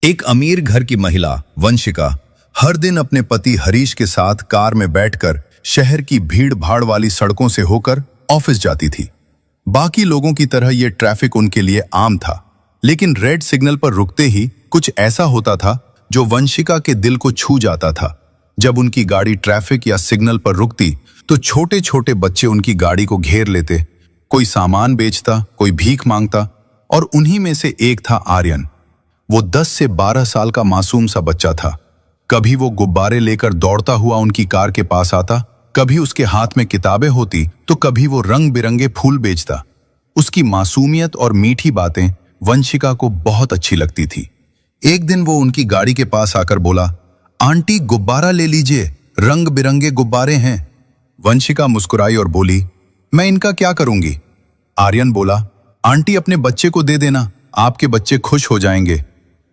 एक अमीर घर की महिला वंशिका हर दिन अपने पति हरीश के साथ कार में बैठकर शहर की भीड़ भाड़ वाली सड़कों से होकर ऑफिस जाती थी। बाकी लोगों की तरह यह ट्रैफिक उनके लिए आम था, लेकिन रेड सिग्नल पर रुकते ही कुछ ऐसा होता था जो वंशिका के दिल को छू जाता था। जब उनकी गाड़ी ट्रैफिक या सिग्नल पर रुकती तो छोटे छोटे बच्चे उनकी गाड़ी को घेर लेते। कोई सामान बेचता, कोई भीख मांगता, और उन्हीं में से एक था आर्यन। वो 10 से 12 साल का मासूम सा बच्चा था। कभी वो गुब्बारे लेकर दौड़ता हुआ उनकी कार के पास आता, कभी उसके हाथ में किताबें होती तो कभी वो रंग बिरंगे फूल बेचता। उसकी मासूमियत और मीठी बातें वंशिका को बहुत अच्छी लगती थी। एक दिन वो उनकी गाड़ी के पास आकर बोला, आंटी गुब्बारा ले लीजिए, रंग बिरंगे गुब्बारे हैं। वंशिका मुस्कुराई और बोली, मैं इनका क्या करूंगी? आर्यन बोला, आंटी अपने बच्चे को दे देना, आपके बच्चे खुश हो जाएंगे।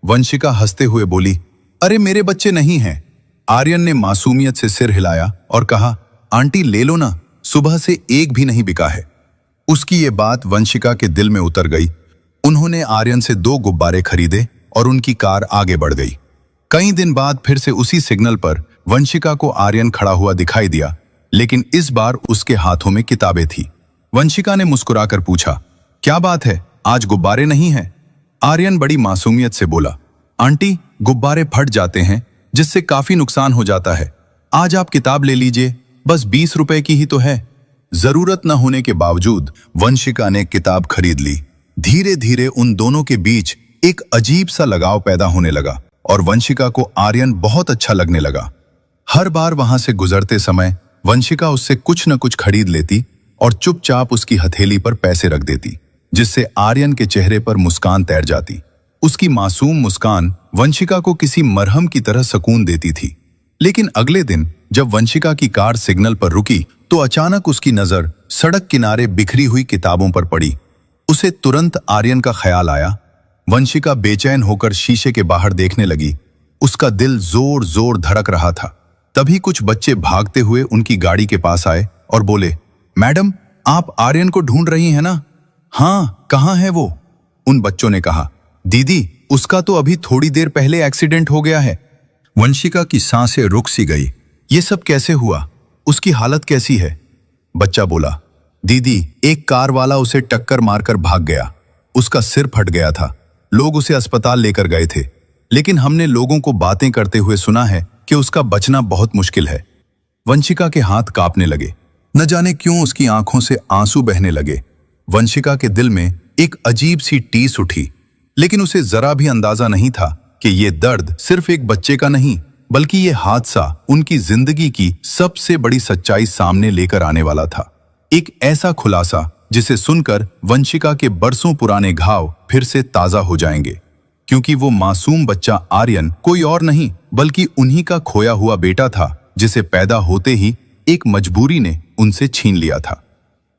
वंशिका हंसते हुए बोली, अरे मेरे बच्चे नहीं हैं। आर्यन ने मासूमियत से सिर हिलाया और कहा, आंटी ले लो ना, सुबह से एक भी नहीं बिका है। उसकी ये बात वंशिका के दिल में उतर गई। उन्होंने आर्यन से 2 गुब्बारे खरीदे और उनकी कार आगे बढ़ गई। कई दिन बाद फिर से उसी सिग्नल पर वंशिका को आर्यन खड़ा हुआ दिखाई दिया, लेकिन इस बार उसके हाथों में किताबें थी। वंशिका ने मुस्कुराकर पूछा, क्या बात है, आज गुब्बारे नहीं हैं? आर्यन बड़ी मासूमियत से बोला, आंटी गुब्बारे फट जाते हैं, जिससे काफी नुकसान हो जाता है। आज आप किताब ले लीजिए, बस 20 रुपए की ही तो है। जरूरत न होने के बावजूद वंशिका ने किताब खरीद ली। धीरे धीरे उन दोनों के बीच एक अजीब सा लगाव पैदा होने लगा और वंशिका को आर्यन बहुत अच्छा लगने लगा। हर बार वहां से गुजरते समय वंशिका उससे कुछ न कुछ खरीद लेती और चुपचाप उसकी हथेली पर पैसे रख देती, जिससे आर्यन के चेहरे पर मुस्कान तैर जाती। उसकी मासूम मुस्कान वंशिका को किसी मरहम की तरह सुकून देती थी। लेकिन अगले दिन जब वंशिका की कार सिग्नल पर रुकी तो अचानक उसकी नजर सड़क किनारे बिखरी हुई किताबों पर पड़ी। उसे तुरंत आर्यन का ख्याल आया। वंशिका बेचैन होकर शीशे के बाहर देखने लगी। उसका दिल जोर जोर धड़क रहा था। तभी कुछ बच्चे भागते हुए उनकी गाड़ी के पास आए और बोले, मैडम आप आर्यन को ढूंढ रही हैं ना? हाँ, कहाँ है वो? उन बच्चों ने कहा, दीदी उसका तो अभी थोड़ी देर पहले एक्सीडेंट हो गया है। वंशिका की सांसें रुक सी गई। ये सब कैसे हुआ? उसकी हालत कैसी है? बच्चा बोला, दीदी एक कार वाला उसे टक्कर मारकर भाग गया। उसका सिर फट गया था। लोग उसे अस्पताल लेकर गए थे, लेकिन हमने लोगों को बातें करते हुए सुना है कि उसका बचना बहुत मुश्किल है। वंशिका के हाथ कांपने लगे। न जाने क्यों उसकी आंखों से आंसू बहने लगे। वंशिका के दिल में एक अजीब सी टीस उठी, लेकिन उसे जरा भी अंदाजा नहीं था कि ये दर्द सिर्फ एक बच्चे का नहीं, बल्कि ये हादसा उनकी जिंदगी की सबसे बड़ी सच्चाई सामने लेकर आने वाला था। एक ऐसा खुलासा जिसे सुनकर वंशिका के बरसों पुराने घाव फिर से ताजा हो जाएंगे, क्योंकि वो मासूम बच्चा आर्यन कोई और नहीं बल्कि उन्हीं का खोया हुआ बेटा था, जिसे पैदा होते ही एक मजबूरी ने उनसे छीन लिया था।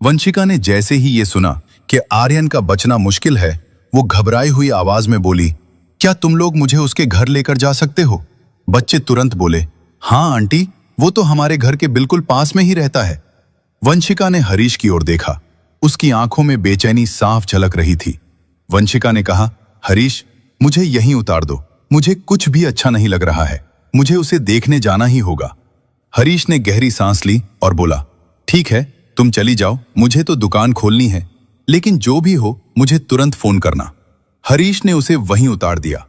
वंशिका ने जैसे ही ये सुना कि आर्यन का बचना मुश्किल है, वो घबराई हुई आवाज में बोली, क्या तुम लोग मुझे उसके घर लेकर जा सकते हो? बच्चे तुरंत बोले, हाँ आंटी, वो तो हमारे घर के बिल्कुल पास में ही रहता है। वंशिका ने हरीश की ओर देखा। उसकी आंखों में बेचैनी साफ झलक रही थी। वंशिका ने कहा, हरीश मुझे यहीं उतार दो, मुझे कुछ भी अच्छा नहीं लग रहा है, मुझे उसे देखने जाना ही होगा। हरीश ने गहरी सांस ली और बोला, ठीक है तुम चली जाओ, मुझे तो दुकान खोलनी है, लेकिन जो भी हो मुझे तुरंत फोन करना। हरीश ने उसे वहीं उतार दिया।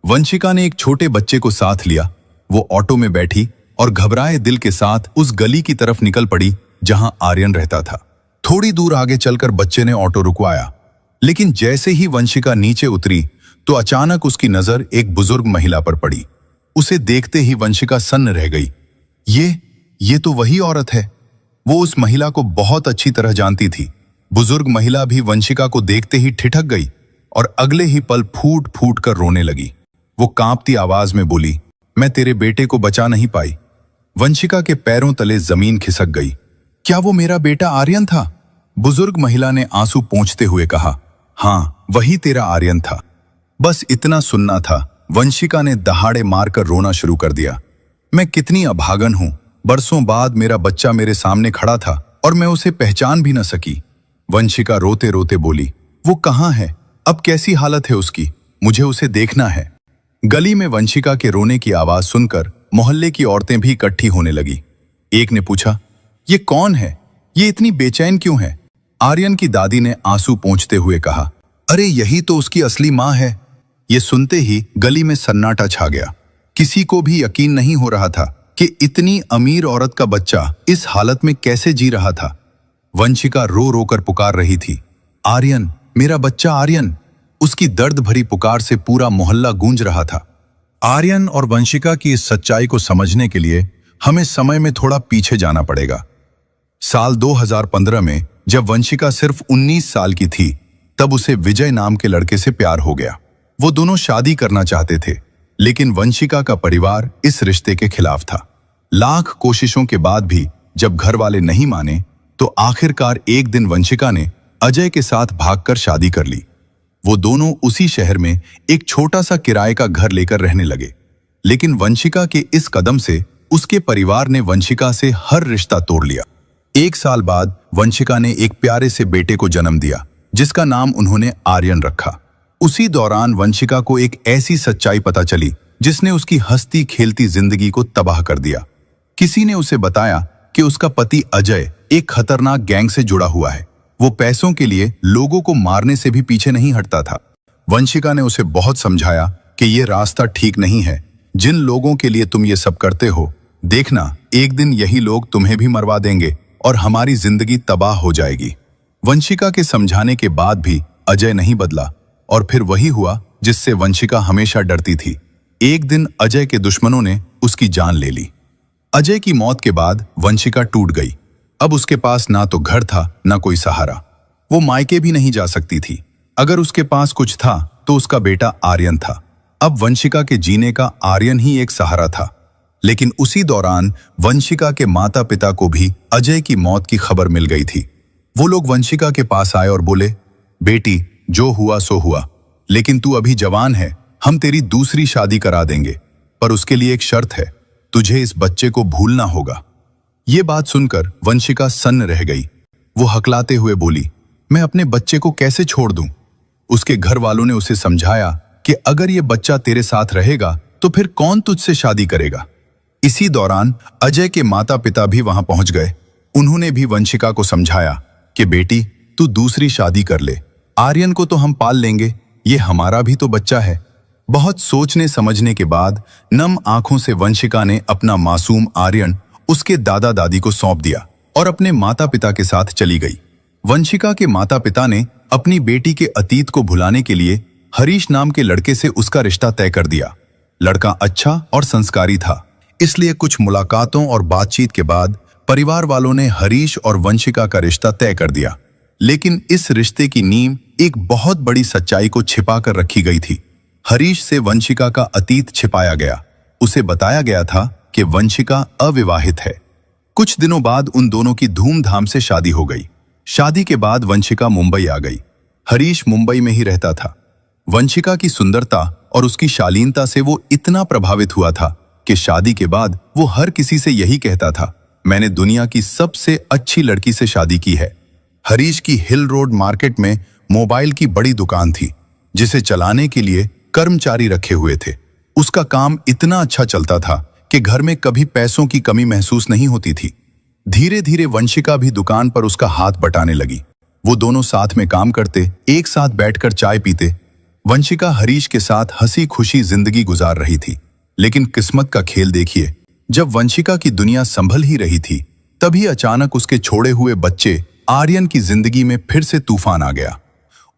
वंशिका ने एक छोटे बच्चे को साथ लिया। वो ऑटो में बैठी और घबराए दिल के साथ उस गली की तरफ निकल पड़ी जहां आर्यन रहता था। थोड़ी दूर आगे चलकर बच्चे ने ऑटो रुकवाया, लेकिन जैसे ही वंशिका नीचे उतरी तो अचानक उसकी नजर एक बुजुर्ग महिला पर पड़ी। उसे देखते ही वंशिका सन्न रह गई। ये तो वही औरत है। वो उस महिला को बहुत अच्छी तरह जानती थी। बुजुर्ग महिला भी वंशिका को देखते ही ठिठक गई और अगले ही पल फूट फूट कर रोने लगी। वो कांपती आवाज में बोली, मैं तेरे बेटे को बचा नहीं पाई। वंशिका के पैरों तले जमीन खिसक गई। क्या वो मेरा बेटा आर्यन था? बुजुर्ग महिला ने आंसू पोंछते हुए कहा, हाँ वही तेरा आर्यन था। बस इतना सुनना था। वंशिका ने दहाड़े मारकर रोना शुरू कर दिया। मैं कितनी अभागन हूं, बरसों बाद मेरा बच्चा मेरे सामने खड़ा था और मैं उसे पहचान भी न सकी। वंशिका रोते रोते बोली, वो कहाँ है? अब कैसी हालत है उसकी? मुझे उसे देखना है। गली में वंशिका के रोने की आवाज सुनकर मोहल्ले की औरतें भी इकट्ठी होने लगी। एक ने पूछा, ये कौन है? ये इतनी बेचैन क्यों है? आर्यन की दादी ने आंसू पोंछते हुए कहा, अरे यही तो उसकी असली माँ है। ये सुनते ही गली में सन्नाटा छा गया। किसी को भी यकीन नहीं हो रहा था कि इतनी अमीर औरत का बच्चा इस हालत में कैसे जी रहा था। वंशिका रो रो कर पुकार रही थी, आर्यन, मेरा बच्चा आर्यन। उसकी दर्द भरी पुकार से पूरा मोहल्ला गूंज रहा था। आर्यन और वंशिका की इस सच्चाई को समझने के लिए हमें समय में थोड़ा पीछे जाना पड़ेगा। साल 2015 में जब वंशिका सिर्फ 19 साल की थी, तब उसे विजय नाम के लड़के से प्यार हो गया। वो दोनों शादी करना चाहते थे, लेकिन वंशिका का परिवार इस रिश्ते के खिलाफ था। लाख कोशिशों के बाद भी जब घर वाले नहीं माने, तो आखिरकार एक दिन वंशिका ने अजय के साथ भागकर शादी कर ली। वो दोनों उसी शहर में एक छोटा सा किराए का घर लेकर रहने लगे। लेकिन वंशिका के इस कदम से उसके परिवार ने वंशिका से हर रिश्ता तोड़ लिया। 1 साल बाद वंशिका ने एक प्यारे से बेटे को जन्म दिया, जिसका नाम उन्होंने आर्यन रखा। उसी दौरान वंशिका को एक ऐसी सच्चाई पता चली जिसने उसकी हंसती खेलती जिंदगी को तबाह कर दिया। किसी ने उसे बताया कि उसका पति अजय एक खतरनाक गैंग से जुड़ा हुआ है। वो पैसों के लिए लोगों को मारने से भी पीछे नहीं हटता था। वंशिका ने उसे बहुत समझाया कि ये रास्ता ठीक नहीं है। जिन लोगों के लिए तुम ये सब करते हो, देखना एक दिन यही लोग तुम्हें भी मरवा देंगे और हमारी जिंदगी तबाह हो जाएगी। वंशिका के समझाने के बाद भी अजय नहीं बदला, और फिर वही हुआ जिससे वंशिका हमेशा डरती थी। एक दिन अजय के दुश्मनों ने उसकी जान ले ली। अजय की मौत के बाद वंशिका टूट गई। अब उसके पास ना तो घर था, ना कोई सहारा। वो मायके भी नहीं जा सकती थी। अगर उसके पास कुछ था तो उसका बेटा आर्यन था। अब वंशिका के जीने का आर्यन ही एक सहारा था। लेकिन उसी दौरान वंशिका के माता पिता को भी अजय की मौत की खबर मिल गई थी। वो लोग वंशिका के पास आए और बोले, बेटी, जो हुआ सो हुआ, लेकिन तू अभी जवान है, हम तेरी दूसरी शादी करा देंगे, पर उसके लिए एक शर्त है, तुझे इस बच्चे को भूलना होगा। ये बात सुनकर वंशिका सन्न रह गई। वो हकलाते हुए बोली, मैं अपने बच्चे को कैसे छोड़ दूं? उसके घर वालों ने उसे समझाया कि अगर ये बच्चा तेरे साथ रहेगा तो फिर कौन तुझसे शादी करेगा। इसी दौरान अजय के माता पिता भी वहां पहुंच गए। उन्होंने भी वंशिका को समझाया कि बेटी, तू दूसरी शादी कर ले, आर्यन को तो हम पाल लेंगे, ये हमारा भी तो बच्चा है। बहुत सोचने समझने के बाद नम आंखों से वंशिका ने अपना मासूम आर्यन उसके दादा दादी को सौंप दिया और अपने माता पिता के साथ चली गई। वंशिका के माता पिता ने अपनी बेटी के अतीत को भुलाने के लिए हरीश नाम के लड़के से उसका रिश्ता तय कर दिया। लड़का अच्छा और संस्कारी था, इसलिए कुछ मुलाकातों और बातचीत के बाद परिवार वालों ने हरीश और वंशिका का रिश्ता तय कर दिया। लेकिन इस रिश्ते की नींव एक बहुत बड़ी सच्चाई को छिपा कर रखी गई थी। हरीश से वंशिका का अतीत छिपाया गया। उसे बताया गया था कि वंशिका अविवाहित है। कुछ दिनों बाद उन दोनों की धूमधाम से शादी हो गई। शादी के बाद वंशिका मुंबई आ गई। हरीश मुंबई में ही रहता था। वंशिका की सुंदरता और उसकी शालीनता से वो इतना प्रभावित हुआ था कि शादी के बाद वो हर किसी से यही कहता था, मैंने दुनिया की सबसे अच्छी लड़की से शादी की है। हरीश की हिल रोड मार्केट में मोबाइल की बड़ी दुकान थी, जिसे चलाने के लिए कर्मचारी रखे हुए थे। उसका काम इतना अच्छा चलता था कि घर में कभी पैसों की कमी महसूस नहीं होती थी। धीरे धीरे वंशिका भी दुकान पर उसका हाथ बटाने लगी। वो दोनों साथ में काम करते, एक साथ बैठकर चाय पीते। वंशिका हरीश के साथ हंसी खुशी जिंदगी गुजार रही थी। लेकिन किस्मत का खेल देखिए, जब वंशिका की दुनिया संभल ही रही थी, तभी अचानक उसके छोड़े हुए बच्चे आर्यन की जिंदगी में फिर से तूफान आ गया।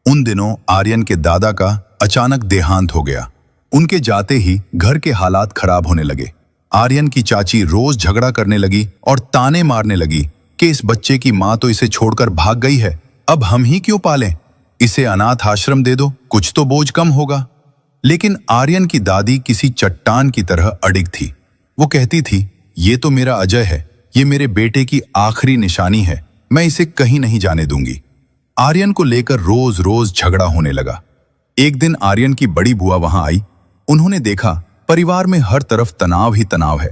उन दिनों आर्यन के दादा का अचानक देहांत हो गया। उनके जाते ही घर के हालात खराब होने लगे। आर्यन की चाची रोज झगड़ा करने लगी और ताने मारने लगी कि इस बच्चे की माँ तो इसे छोड़कर भाग गई है, अब हम ही क्यों पालें? इसे अनाथ आश्रम दे दो, कुछ तो बोझ कम होगा। लेकिन आर्यन की दादी किसी चट्टान की तरह अडिग थी। वो कहती थी, ये तो मेरा अजय है, ये मेरे बेटे की आखिरी निशानी है, मैं इसे कहीं नहीं जाने दूंगी। आर्यन को लेकर रोज रोज झगड़ा होने लगा। एक दिन आर्यन की बड़ी बुआ वहां आई। उन्होंने देखा परिवार में हर तरफ तनाव ही तनाव है।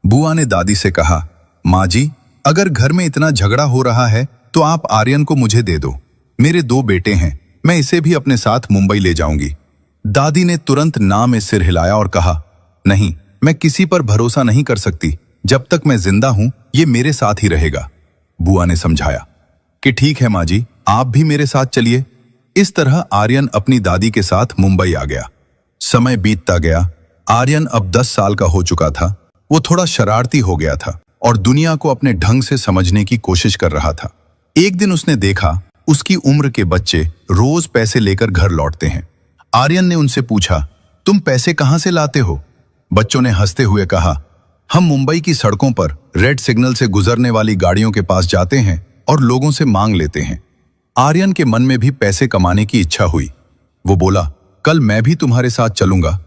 बुआ ने दादी से कहा, माँ जी, अगर घर में इतना झगड़ा हो रहा है तो आप आर्यन को मुझे दे दो। मेरे 2 बेटे हैं, मैं इसे भी अपने साथ मुंबई ले जाऊंगी। दादी ने तुरंत ना में सिर हिलाया और कहा, नहीं, मैं किसी पर भरोसा नहीं कर सकती। जब तक मैं जिंदा हूं ये मेरे साथ ही रहेगा। बुआ ने समझाया कि ठीक है माँ जी, आप भी मेरे साथ चलिए। इस तरह आर्यन अपनी दादी के साथ मुंबई आ गया। समय बीतता गया। आर्यन अब 10 साल का हो चुका था। वो थोड़ा शरारती हो गया था और दुनिया को अपने ढंग से समझने की कोशिश कर रहा था। एक दिन उसने देखा उसकी उम्र के बच्चे रोज पैसे लेकर घर लौटते हैं। आर्यन ने उनसे पूछा, तुम पैसे कहां से लाते हो? बच्चों ने हंसते हुए कहा, हम मुंबई की सड़कों पर रेड सिग्नल से गुजरने वाली गाड़ियों के पास जाते हैं और लोगों से मांग लेते हैं। आर्यन के मन में भी पैसे कमाने की इच्छा हुई। वो बोला, कल मैं भी तुम्हारे साथ चलूंगा।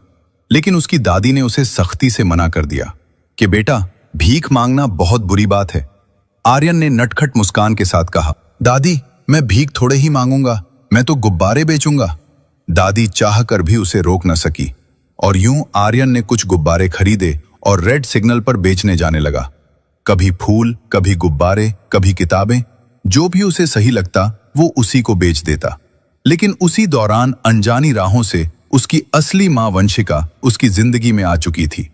लेकिन उसकी दादी ने उसे सख्ती से मना कर दिया कि बेटा, भीख मांगना बहुत बुरी बात है। आर्यन ने नटखट मुस्कान के साथ कहा, दादी, मैं भीख थोड़े ही मांगूंगा, मैं तो गुब्बारे बेचूंगा। दादी चाहकर भी उसे रोक न सकी और यूं आर्यन ने कुछ गुब्बारे खरीदे और रेड सिग्नल पर बेचने जाने लगा। कभी फूल, कभी गुब्बारे, कभी किताबें, जो भी उसे सही लगता वो उसी को बेच देता। लेकिन उसी दौरान अनजानी राहों से उसकी असली मां वंशिका उसकी जिंदगी में आ चुकी थी।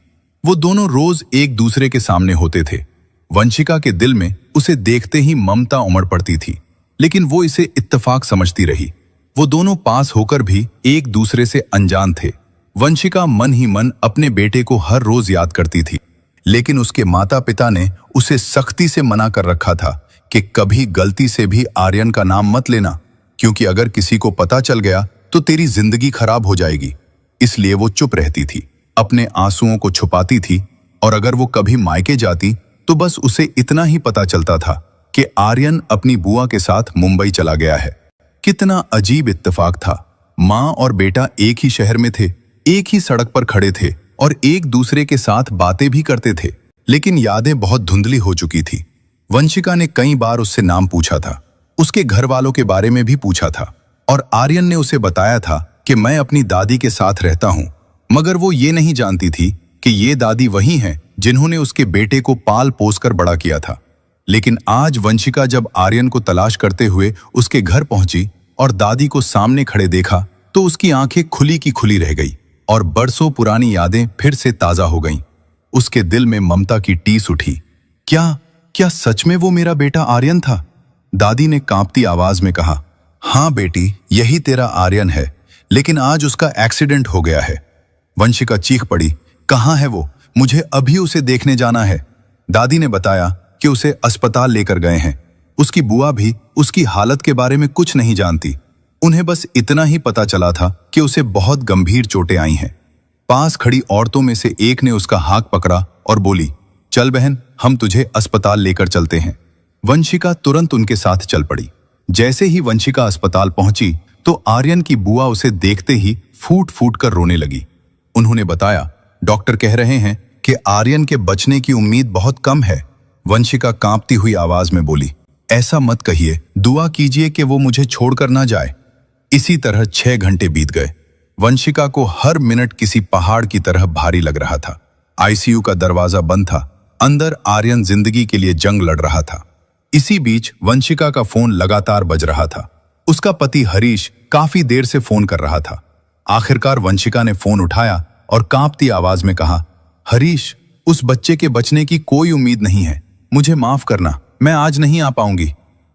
वो दोनों रोज एक दूसरे के सामने होते थे। वंशिका के दिल में उसे देखते ही ममता उमड़ पड़ती थी, लेकिन वो इसे इत्तेफाक समझती रही। वो दोनों पास होकर भी एक दूसरे से अनजान थे। वंशिका मन ही मन अपने बेटे को हर रोज याद करती थी, लेकिन उसके माता पिता ने उसे सख्ती से मना कर रखा था कि कभी गलती से भी आर्यन का नाम मत लेना, क्योंकि अगर किसी को पता चल गया तो तेरी जिंदगी खराब हो जाएगी। इसलिए वो चुप रहती थी, अपने आंसुओं को छुपाती थी और अगर वो कभी मायके जाती तो बस उसे इतना ही पता चलता था कि आर्यन अपनी बुआ के साथ मुंबई चला गया है। कितना अजीब इत्तेफाक था। माँ और बेटा एक ही शहर में थे, एक ही सड़क पर खड़े थे और एक दूसरे के साथ बातें भी करते थे, लेकिन यादें बहुत धुंधली हो चुकी थी। वंशिका ने कई बार उससे नाम पूछा था, उसके घर वालों के बारे में भी पूछा था और आर्यन ने उसे बताया था कि मैं अपनी दादी के साथ रहता हूं, मगर वो ये नहीं जानती थी कि ये दादी वही हैं जिन्होंने उसके बेटे को पाल पोस कर बड़ा किया था। लेकिन आज वंशिका जब आर्यन को तलाश करते हुए उसके घर पहुंची और दादी को सामने खड़े देखा तो उसकी आंखें खुली की खुली रह गई और बरसों पुरानी यादें फिर से ताजा हो गईं। उसके दिल में ममता की टीस उठी। क्या सच में वो मेरा बेटा आर्यन था? दादी ने कांपती आवाज में कहा, हाँ बेटी, यही तेरा आर्यन है, लेकिन आज उसका एक्सीडेंट हो गया है। वंशिका चीख पड़ी, कहाँ है वो? मुझे अभी उसे देखने जाना है। दादी ने बताया कि उसे अस्पताल लेकर गए हैं। उसकी बुआ भी उसकी हालत के बारे में कुछ नहीं जानती। उन्हें बस इतना ही पता चला था कि उसे बहुत गंभीर चोटें आई हैं। पास खड़ी औरतों में से एक ने उसका हाथ पकड़ा और बोली, चल बहन, हम तुझे अस्पताल लेकर चलते हैं। वंशिका तुरंत उनके साथ चल पड़ी। जैसे ही वंशिका अस्पताल पहुंची तो आर्यन की बुआ उसे देखते ही फूट फूट कर रोने लगी। उन्होंने बताया, डॉक्टर कह रहे हैं कि आर्यन के बचने की उम्मीद बहुत कम है। वंशिका कांपती हुई आवाज में बोली, ऐसा मत कहिए, दुआ कीजिए कि वो मुझे छोड़कर ना जाए। इसी तरह 6 घंटे बीत गए। वंशिका को हर मिनट किसी पहाड़ की तरह भारी लग रहा था। आईसीयू का दरवाजा बंद था। अंदर आर्यन जिंदगी के लिए जंग लड़ रहा था। इसी बीच वंशिका का फोन लगातार बज रहा था। उसका पति हरीश काफी देर से फोन कर रहा था। आखिरकार वंशिका ने फोन उठाया और कांपती आवाज में कहा, हरीश, उस बच्चे के बचने की कोई उम्मीद नहीं है। मुझे माफ करना, मैं आज नहीं आ पाऊंगी।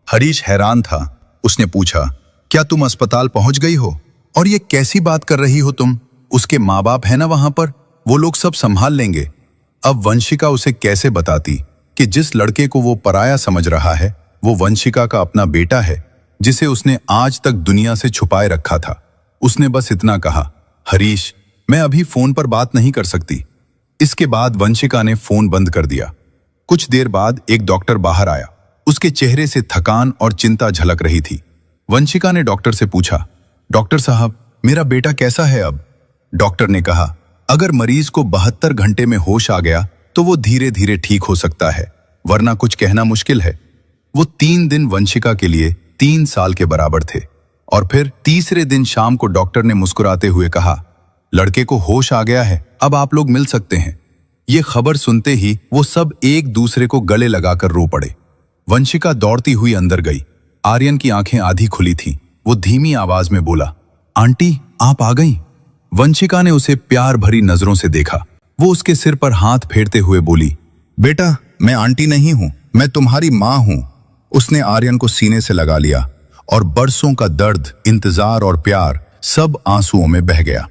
हरीश हैरान था। उसने पूछा, क्या तुम अस्पताल पहुंच गई हो? और ये कैसी बात कर रही हो तुम? उसके माँ बाप है ना वहां पर, वो लोग सब संभाल लेंगे। अब वंशिका उसे कैसे बताती कि जिस लड़के को वो पराया समझ रहा है वो वंशिका का अपना बेटा है, जिसे उसने आज तक दुनिया से छुपाए रखा था। उसने बस इतना कहा, हरीश, मैं अभी फोन पर बात नहीं कर सकती। इसके बाद वंशिका ने फोन बंद कर दिया। कुछ देर बाद एक डॉक्टर बाहर आया। उसके चेहरे से थकान और चिंता झलक रही थी। वंशिका ने डॉक्टर से पूछा, डॉक्टर साहब, मेरा बेटा कैसा है अब? डॉक्टर ने कहा, अगर मरीज को 72 घंटे में होश आ गया तो वो धीरे धीरे ठीक हो सकता है, वरना कुछ कहना मुश्किल है। वो 3 दिन वंशिका के लिए 3 साल के बराबर थे। और फिर तीसरे दिन शाम को डॉक्टर ने मुस्कुराते हुए कहा, लड़के को होश आ गया है, अब आप लोग मिल सकते हैं। ये खबर सुनते ही वो सब एक दूसरे को गले लगाकर रो पड़े। वंशिका दौड़ती हुई अंदर गई। आर्यन की आंखें आधी खुली थीं। वो धीमी आवाज में बोला, आंटी, आप आ गईं? वंशिका ने उसे प्यार भरी नजरों से देखा। वो उसके सिर पर हाथ फेरते हुए बोली, बेटा, मैं आंटी नहीं हूं, मैं तुम्हारी मां हूं। उसने आर्यन को सीने से लगा लिया और बरसों का दर्द, इंतजार और प्यार सब आंसुओं में बह गया।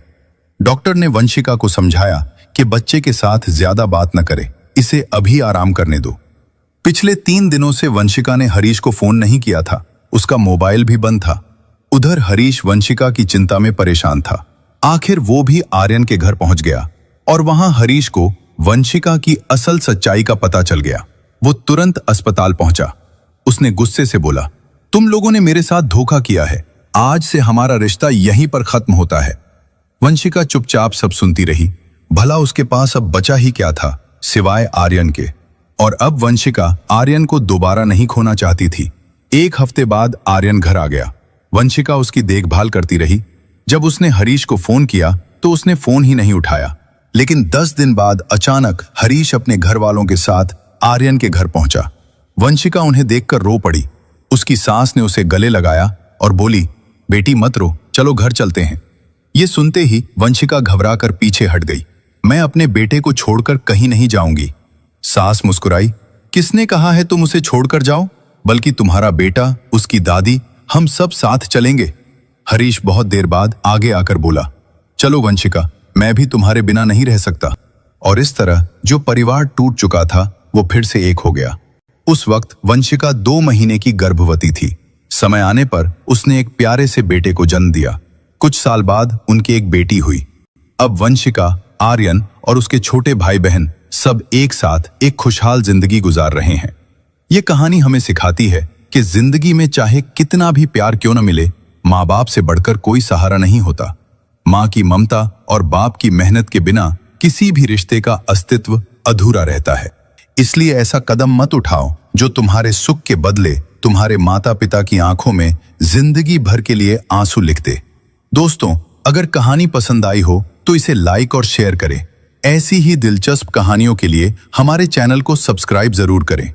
डॉक्टर ने वंशिका को समझाया कि बच्चे के साथ ज्यादा बात न करे, इसे अभी आराम करने दो। पिछले 3 दिनों से वंशिका ने हरीश को फोन नहीं किया था, उसका मोबाइल भी बंद था। उधर हरीश वंशिका की चिंता में परेशान था। आखिर वो भी आर्यन के घर पहुंच गया और वहां हरीश को वंशिका की असल सच्चाई का पता चल गया। वो तुरंत अस्पताल पहुंचा। उसने गुस्से से बोला, तुम लोगों ने मेरे साथ धोखा किया है, आज से हमारा रिश्ता यहीं पर खत्म होता है। वंशिका चुपचाप सब सुनती रही। भला उसके पास अब बचा ही क्या था सिवाय आर्यन के। और अब वंशिका आर्यन को दोबारा नहीं खोना चाहती थी। 1 हफ्ते बाद आर्यन घर आ गया। वंशिका उसकी देखभाल करती रही। जब उसने हरीश को फोन किया तो उसने फोन ही नहीं उठाया। लेकिन 10 दिन बाद अचानक हरीश अपने घर वालों के साथ आर्यन के घर पहुंचा। वंशिका उन्हें देखकर रो पड़ी। उसकी सास ने उसे गले लगाया और बोली, बेटी मत रो, चलो घर चलते हैं। ये सुनते ही वंशिका घबराकर पीछे हट गई। मैं अपने बेटे को छोड़कर कहीं नहीं जाऊंगी। सास मुस्कुराई, किसने कहा है तुम उसे छोड़कर जाओ, बल्कि तुम्हारा बेटा, उसकी दादी, हम सब साथ चलेंगे। हरीश बहुत देर बाद आगे आकर बोला, चलो वंशिका, मैं भी तुम्हारे बिना नहीं रह सकता। और इस तरह जो परिवार टूट चुका था वो फिर से एक हो गया। उस वक्त वंशिका 2 महीने की गर्भवती थी। समय आने पर उसने एक प्यारे से बेटे को जन्म दिया। कुछ साल बाद उनकी एक बेटी हुई। अब वंशिका, आर्यन और उसके छोटे भाई बहन सब एक साथ एक खुशहाल जिंदगी गुजार रहे हैं। ये कहानी हमें सिखाती है कि जिंदगी में चाहे कितना भी प्यार क्यों न मिले, माँ बाप से बढ़कर कोई सहारा नहीं होता। माँ की ममता और बाप की मेहनत के बिना किसी भी रिश्ते का अस्तित्व अधूरा रहता है। इसलिए ऐसा कदम मत उठाओ जो तुम्हारे सुख के बदले तुम्हारे माता पिता की आंखों में जिंदगी भर के लिए आंसू लिख दे। दोस्तों, अगर कहानी पसंद आई हो तो इसे लाइक और शेयर करें। ऐसी ही दिलचस्प कहानियों के लिए हमारे चैनल को सब्सक्राइब जरूर करें।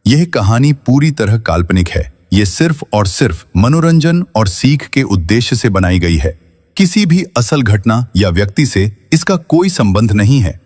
यह कहानी पूरी तरह काल्पनिक है। ये सिर्फ और सिर्फ मनोरंजन और सीख के उद्देश्य से बनाई गई है। किसी भी असल घटना या व्यक्ति से इसका कोई संबंध नहीं है।